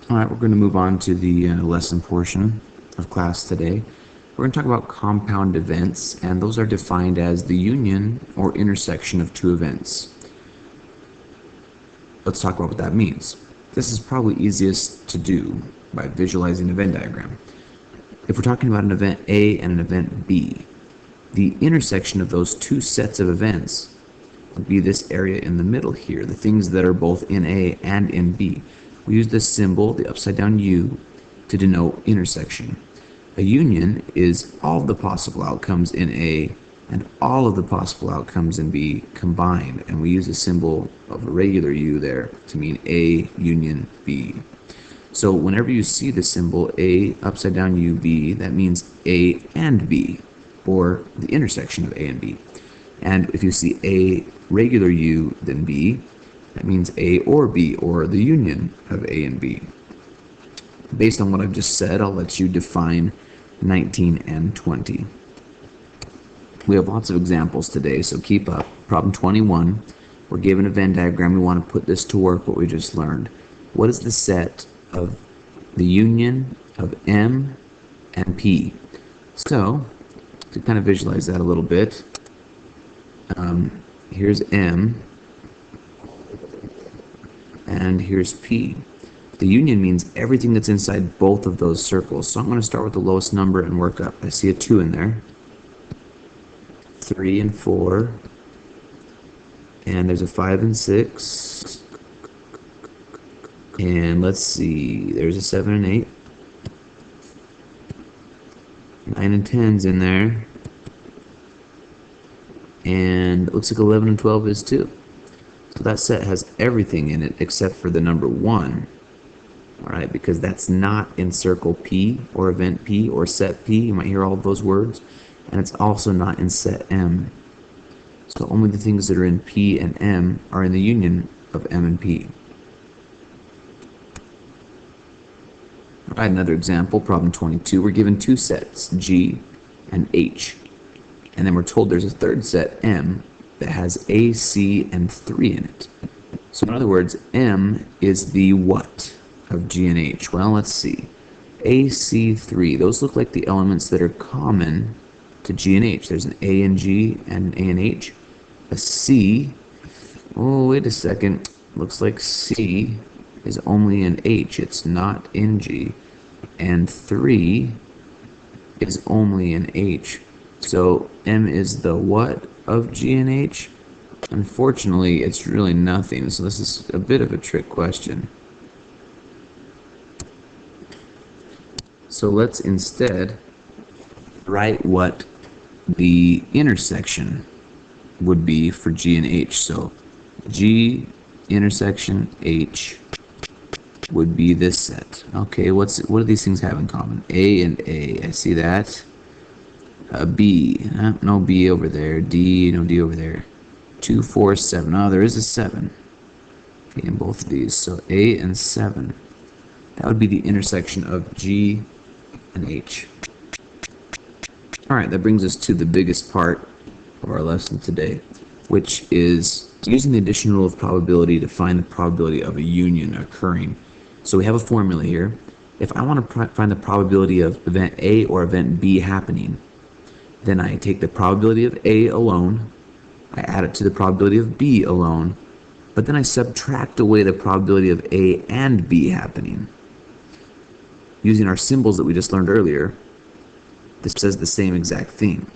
All right, we're going to move on to the lesson portion of class today. We're going to talk about compound events, and those are defined as the union or intersection of two events. Let's talk about what that means. This is probably easiest to do by visualizing an event diagram. If we're talking about an event A and an event B, the intersection of those two sets of events would be this area in the middle here, the things that are both in A and in B. We use this symbol, the upside down U, to denote intersection. A union is all of the possible outcomes in A and all of the possible outcomes in B combined, and we use a symbol of a regular U there to mean A union B. So whenever you see the symbol A upside down U B, that means A and B, or the intersection of A and B. And if you see A regular U then B, that means A or B, or the union of A and B. Based on what I've just said, I'll let you define 19 and 20. We have lots of examples today, so keep up. Problem 21, we're given a Venn diagram. We want to put this to work, what we just learned. What is the set of the union of M and P? So, to kind of visualize that a little bit, here's M, and here's P. The union means everything that's inside both of those circles. So I'm going to start with the lowest number and work up. I see a 2 in there. 3 and 4. And there's a 5 and 6. And let's see, there's a 7 and 8. 9 and 10's in there. And it looks like 11 and 12 is too. So that set has everything in it except for the number 1. Alright, because that's not in circle P or event P or set P. You might hear all of those words. And it's also not in set M. So only the things that are in P and M are in the union of M and P. Alright, another example, problem 22. We're given two sets, G and H. And then we're told there's a third set, M, that has A, C, and 3 in it. So in other words, M is the what of G and H? Well, let's see. A, C, 3. Those look like the elements that are common to G and H. There's an A in G and an A in H. A C. Oh, wait a second. Looks like C is only in H. It's not in G. And 3 is only in H. So M is the what of G and H? Unfortunately, it's really nothing. So this is a bit of a trick question. So let's instead write what the intersection would be for G and H. So G intersection H would be this set. Okay, what do these things have in common? A and A, I see that. B, no B over there. D, no D over there. 2, 4, 7. Oh, there is a 7 in both of these. So A and 7. That would be the intersection of G and H. Alright, that brings us to the biggest part of our lesson today, which is using the addition rule of probability to find the probability of a union occurring. So we have a formula here. If I want to find the probability of event A or event B happening, then I take the probability of A alone, I add it to the probability of B alone, but then I subtract away the probability of A and B happening. Using our symbols that we just learned earlier, this says the same exact thing.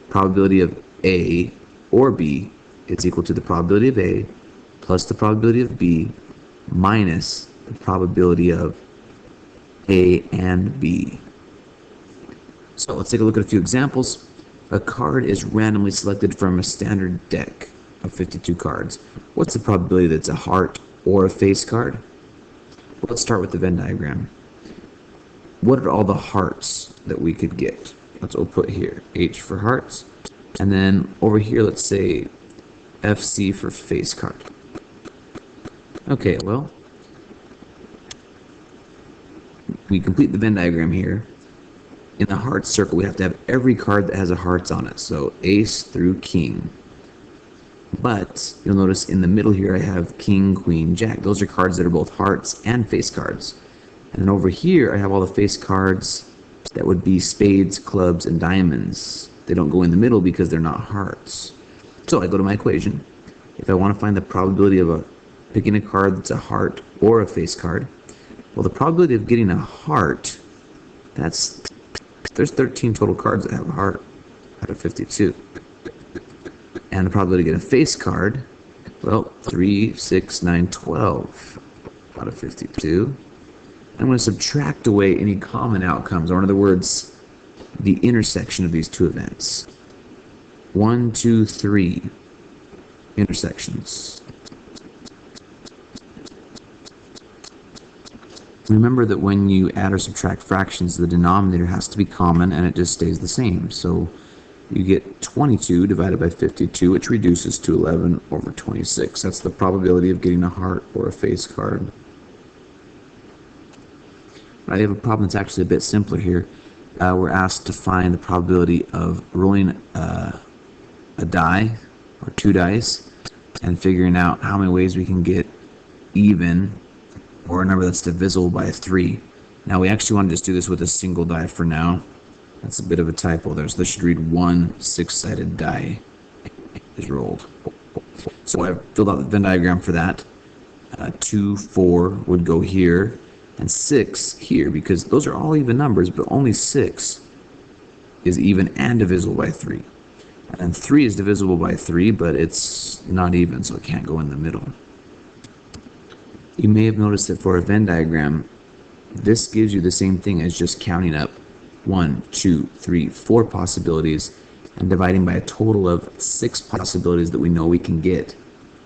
Probability of A or B is equal to the probability of A plus the probability of B minus the probability of A and B. So let's take a look at a few examples. A card is randomly selected from a standard deck of 52 cards. What's the probability that it's a heart or a face card? Well, let's start with the Venn diagram. What are all the hearts that we could get? That's what we'll put here. H for hearts. And then over here, let's say FC for face card. Okay, well, we complete the Venn diagram here. In the hearts circle, we have to have every card that has a hearts on it. So ace through king. But you'll notice in the middle here I have king, queen, jack. Those are cards that are both hearts and face cards. And then over here I have all the face cards that would be spades, clubs, and diamonds. They don't go in the middle because they're not hearts. So I go to my equation. If I want to find the probability of picking a card that's a heart or a face card, well, the probability of getting a heart, there's 13 total cards that have a heart out of 52. And the probability to get a face card, well, 3, 6, 9, 12 out of 52. I'm going to subtract away any common outcomes, or in other words, the intersection of these two events. 1, 2, 3 intersections. Remember that when you add or subtract fractions, the denominator has to be common and it just stays the same. So you get 22 divided by 52, which reduces to 11 over 26. That's the probability of getting a heart or a face card. I have a problem that's actually a bit simpler here. We're asked to find the probability of rolling a die or 2 dice and figuring out how many ways we can get even or a number that's divisible by 3. Now we actually want to just do this with a single die for now. That's a bit of a typo there. So this should read 1 6-sided die is rolled. So I filled out the Venn diagram for that. 2, 4 would go here, and 6 here, because those are all even numbers, but only 6 is even and divisible by 3. And 3 is divisible by 3, but it's not even, so it can't go in the middle. You may have noticed that for a Venn diagram, this gives you the same thing as just counting up 1, 2, 3, 4 possibilities and dividing by a total of 6 possibilities that we know we can get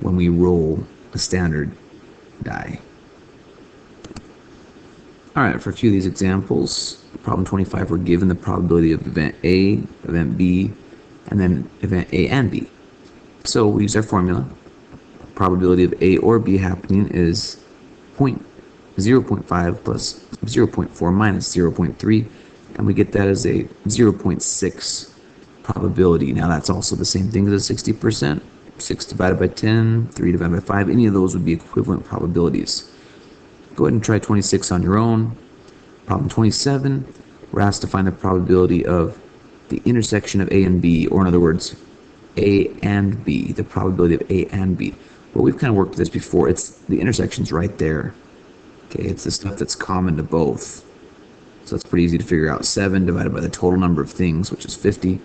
when we roll a standard die. Alright, for a few of these examples, problem 25, we're given the probability of event A, event B, and then event A and B. So we use our formula. Probability of A or B happening is 0.5 plus 0.4 minus 0.3, and we get that as a 0.6 probability. Now that's also the same thing as a 60%. 6 divided by 10, 3 divided by 5, any of those would be equivalent probabilities. Go ahead and try 26 on your own. Problem 27, we're asked to find the probability of the intersection of A and B, or in other words, A and B, the probability of A and B. Well, we've kind of worked with this before. It's the intersection's right there. Okay, it's the stuff that's common to both. So it's pretty easy to figure out. 7 divided by the total number of things, which is 50.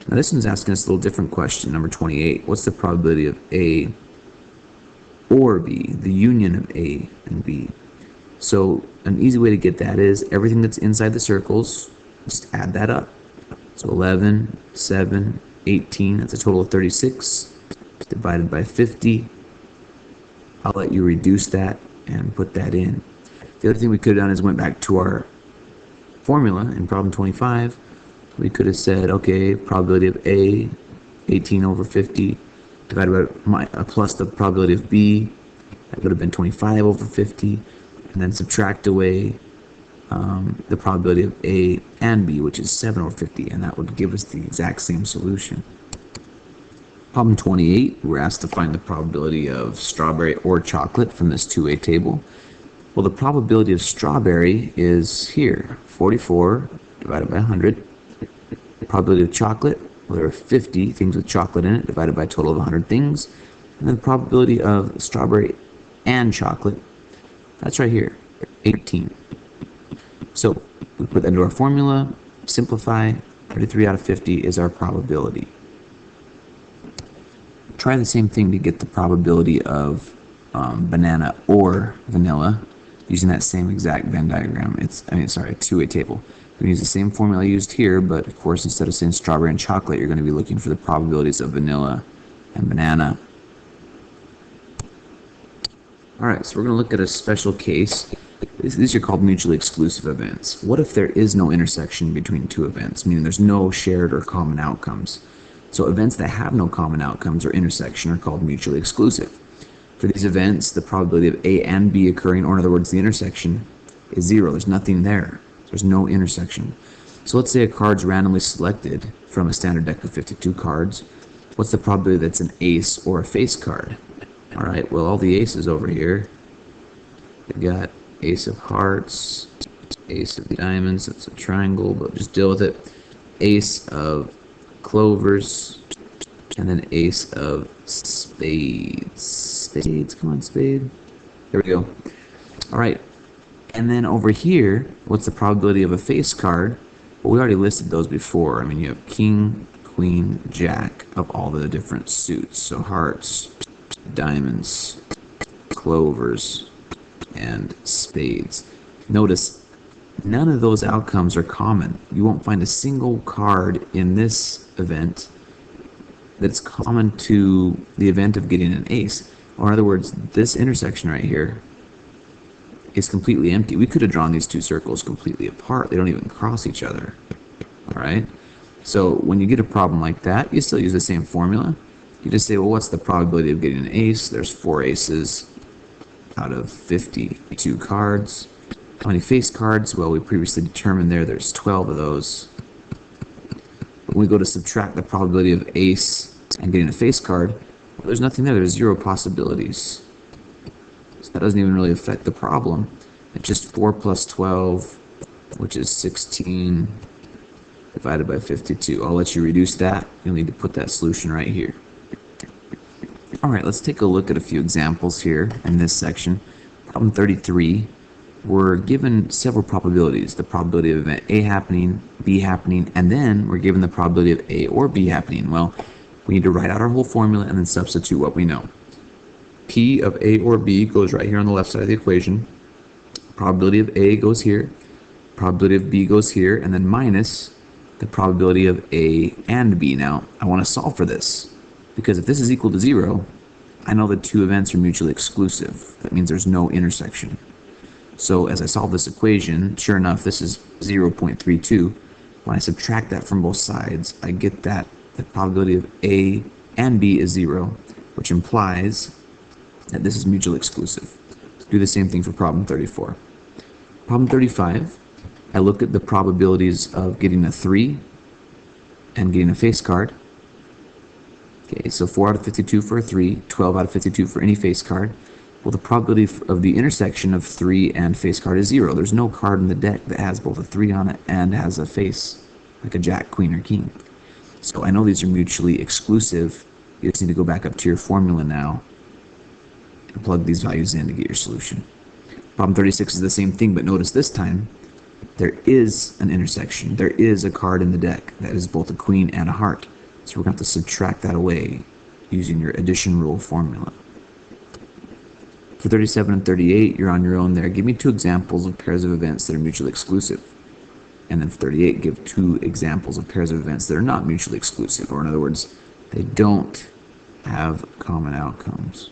Now this one's asking us a little different question, number 28. What's the probability of A or B, the union of A and B? So an easy way to get that is everything that's inside the circles, just add that up. So 11, 7, 18, that's a total of 36. Divided by 50. I'll let you reduce that and put that in. The other thing we could have done is went back to our formula in problem 25. We could have said, okay, probability of A, 18 over 50, divided by plus the probability of B, that would have been 25 over 50, and then subtract away the probability of A and B, which is 7 over 50, and that would give us the exact same solution. Problem 28, we're asked to find the probability of strawberry or chocolate from this two-way table. Well, the probability of strawberry is here, 44 divided by 100. The probability of chocolate, well, there are 50 things with chocolate in it, divided by a total of 100 things. And then the probability of strawberry and chocolate, that's right here, 18. So we put that into our formula, simplify, 33 out of 50 is our probability. Try the same thing to get the probability of banana or vanilla using that same exact Venn diagram. A two-way table. We're going to use the same formula used here, but of course instead of saying strawberry and chocolate, you're going to be looking for the probabilities of vanilla and banana. Alright, so we're going to look at a special case. These are called mutually exclusive events. What if there is no intersection between two events, meaning there's no shared or common outcomes? So events that have no common outcomes or intersection are called mutually exclusive. For these events, the probability of A and B occurring, or in other words, the intersection, is 0. There's nothing there. There's no intersection. So let's say a card's randomly selected from a standard deck of 52 cards, What's the probability that's an ace or a face card? All right, well, all the aces over here. We got ace of hearts, ace of diamonds, that's a triangle, but just deal with it. Ace of clovers, and then ace of spades. Spades, come on, spade. There we go. All right, and then over here, what's the probability of a face card? Well, we already listed those before. I mean, you have king, queen, jack of all the different suits. So hearts, diamonds, clovers, and spades. Notice none of those outcomes are common. You won't find a single card in this event that's common to the event of getting an ace. Or in other words, this intersection right here is completely empty. We could have drawn these two circles completely apart. They don't even cross each other. All right? So when you get a problem like that, you still use the same formula. You just say, well, what's the probability of getting an ace? There's 4 aces out of 52 cards. How many face cards? Well, we previously determined there's 12 of those. When we go to subtract the probability of ace and getting a face card, well, there's nothing there. There's 0 possibilities. So that doesn't even really affect the problem. It's just 4 plus 12, which is 16, divided by 52. I'll let you reduce that. You'll need to put that solution right here. All right, let's take a look at a few examples here in this section. Problem 33, we're given several probabilities. The probability of event A happening, B happening, and then we're given the probability of A or B happening. Well, we need to write out our whole formula and then substitute what we know. P of A or B goes right here on the left side of the equation. Probability of A goes here. Probability of B goes here, and then minus the probability of A and B. Now, I want to solve for this, because if this is equal to 0, I know the two events are mutually exclusive. That means there's no intersection. So as I solve this equation, sure enough, this is 0.32. When I subtract that from both sides, I get that the probability of A and B is 0, which implies that this is mutually exclusive. Do the same thing for problem 34. Problem 35, I look at the probabilities of getting a 3 and getting a face card. Okay, so 4 out of 52 for a 3, 12 out of 52 for any face card. Well, the probability of the intersection of 3 and face card is 0. There's no card in the deck that has both a 3 on it and has a face, like a jack, queen, or king. So I know these are mutually exclusive. You just need to go back up to your formula now and plug these values in to get your solution. Problem 36 is the same thing, but notice this time there is an intersection. There is a card in the deck that is both a queen and a heart. So we're going to have to subtract that away using your addition rule formula. For 37 and 38, you're on your own there. Give me 2 examples of pairs of events that are mutually exclusive. And then for 38, give 2 examples of pairs of events that are not mutually exclusive, or in other words, they don't have common outcomes.